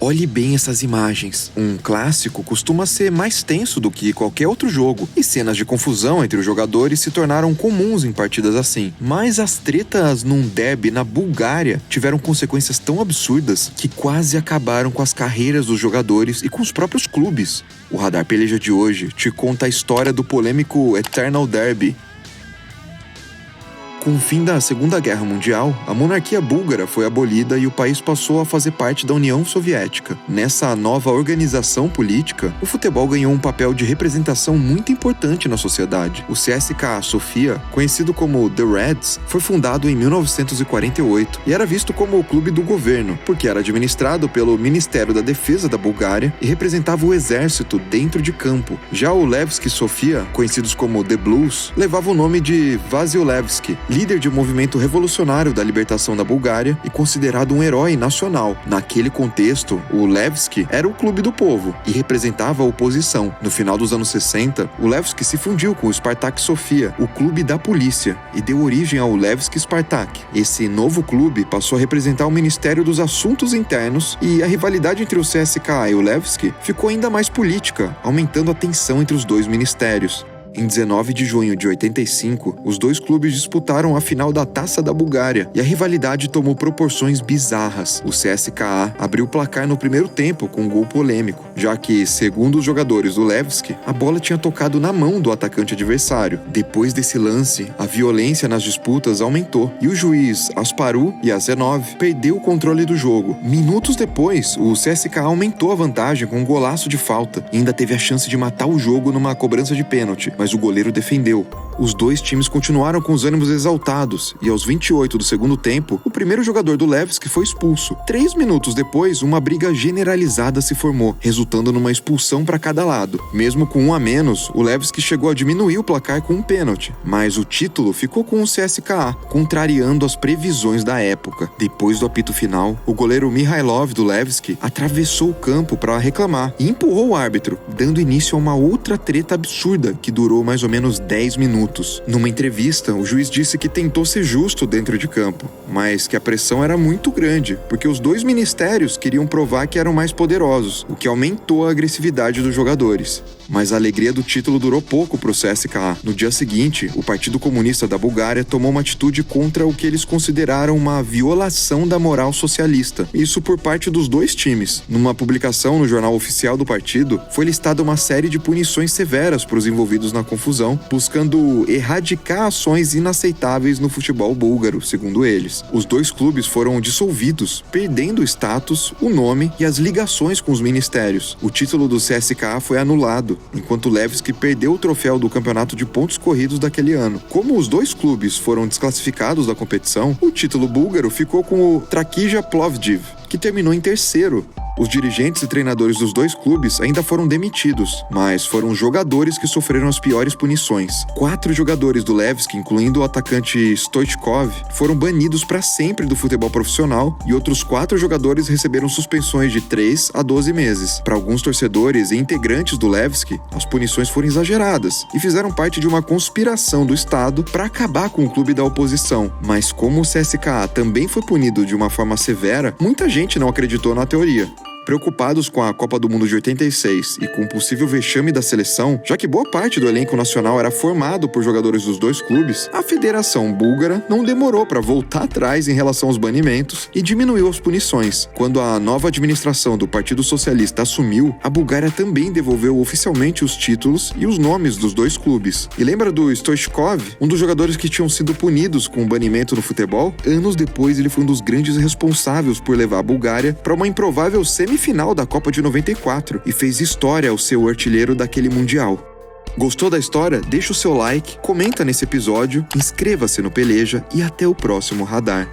Olhe bem essas imagens. Um clássico costuma ser mais tenso do que qualquer outro jogo, e cenas de confusão entre os jogadores se tornaram comuns em partidas assim. Mas as tretas num derby na Bulgária tiveram consequências tão absurdas que quase acabaram com as carreiras dos jogadores e com os próprios clubes. O Radar Peleja de hoje te conta a história do polêmico Eternal Derby. Com o fim da Segunda Guerra Mundial, a monarquia búlgara foi abolida e o país passou a fazer parte da União Soviética. Nessa nova organização política, o futebol ganhou um papel de representação muito importante na sociedade. O CSKA Sofia, conhecido como The Reds, foi fundado em 1948 e era visto como o clube do governo, porque era administrado pelo Ministério da Defesa da Bulgária e representava o exército dentro de campo. Já o Levski Sofia, conhecidos como The Blues, levava o nome de Vasil Levski, líder de um movimento revolucionário da libertação da Bulgária e considerado um herói nacional. Naquele contexto, o Levski era o clube do povo e representava a oposição. No final dos anos 60, o Levski se fundiu com o Spartak Sofia, o clube da polícia, e deu origem ao Levski Spartak. Esse novo clube passou a representar o Ministério dos Assuntos Internos e a rivalidade entre o CSKA e o Levski ficou ainda mais política, aumentando a tensão entre os dois ministérios. Em 19 de junho de 85, os dois clubes disputaram a final da Taça da Bulgária e a rivalidade tomou proporções bizarras. O CSKA abriu o placar no primeiro tempo com um gol polêmico, já que, segundo os jogadores do Levski, a bola tinha tocado na mão do atacante adversário. Depois desse lance, a violência nas disputas aumentou e o juiz Asparu Yasenov perdeu o controle do jogo. Minutos depois, o CSKA aumentou a vantagem com um golaço de falta e ainda teve a chance de matar o jogo numa cobrança de pênalti, mas o goleiro defendeu. Os dois times continuaram com os ânimos exaltados e aos 28 do segundo tempo, o primeiro jogador do Levski foi expulso. 3 minutos depois, uma briga generalizada se formou, resultando numa expulsão para cada lado. Mesmo com um a menos, o Levski chegou a diminuir o placar com um pênalti, mas o título ficou com o CSKA, contrariando as previsões da época. Depois do apito final, o goleiro Mihailov do Levski atravessou o campo para reclamar e empurrou o árbitro, dando início a uma outra treta absurda que durou mais ou menos 10 minutos. Numa entrevista, o juiz disse que tentou ser justo dentro de campo, mas que a pressão era muito grande, porque os dois ministérios queriam provar que eram mais poderosos, o que aumentou a agressividade dos jogadores. Mas a alegria do título durou pouco para o CSKA. No dia seguinte, o Partido Comunista da Bulgária tomou uma atitude contra o que eles consideraram uma violação da moral socialista. Isso por parte dos dois times. Numa publicação no jornal oficial do partido, foi listada uma série de punições severas para os envolvidos na confusão, buscando erradicar ações inaceitáveis no futebol búlgaro, segundo eles. Os dois clubes foram dissolvidos, perdendo o status, o nome e as ligações com os ministérios. O título do CSKA foi anulado, enquanto o Levski perdeu o troféu do campeonato de pontos corridos daquele ano. Como os dois clubes foram desclassificados da competição, o título búlgaro ficou com o Trakija Plovdiv, que terminou em terceiro. Os dirigentes e treinadores dos dois clubes ainda foram demitidos, mas foram os jogadores que sofreram as piores punições. 4 jogadores do Levski, incluindo o atacante Stoichkov, foram banidos para sempre do futebol profissional e outros 4 jogadores receberam suspensões de 3 a 12 meses. Para alguns torcedores e integrantes do Levski, as punições foram exageradas e fizeram parte de uma conspiração do Estado para acabar com o clube da oposição. Mas como o CSKA também foi punido de uma forma severa, muita gente não acreditou na teoria. Preocupados com a Copa do Mundo de 86 e com o possível vexame da seleção, já que boa parte do elenco nacional era formado por jogadores dos dois clubes, a Federação Búlgara não demorou para voltar atrás em relação aos banimentos e diminuiu as punições. Quando a nova administração do Partido Socialista assumiu, a Bulgária também devolveu oficialmente os títulos e os nomes dos dois clubes. E lembra do Stoichkov, um dos jogadores que tinham sido punidos com o banimento no futebol? Anos depois, ele foi um dos grandes responsáveis por levar a Bulgária para uma improvável semifinal da Copa de 94 e fez história ao ser o artilheiro daquele Mundial. Gostou da história? Deixa o seu like, comenta nesse episódio, inscreva-se no Peleja e até o próximo Radar.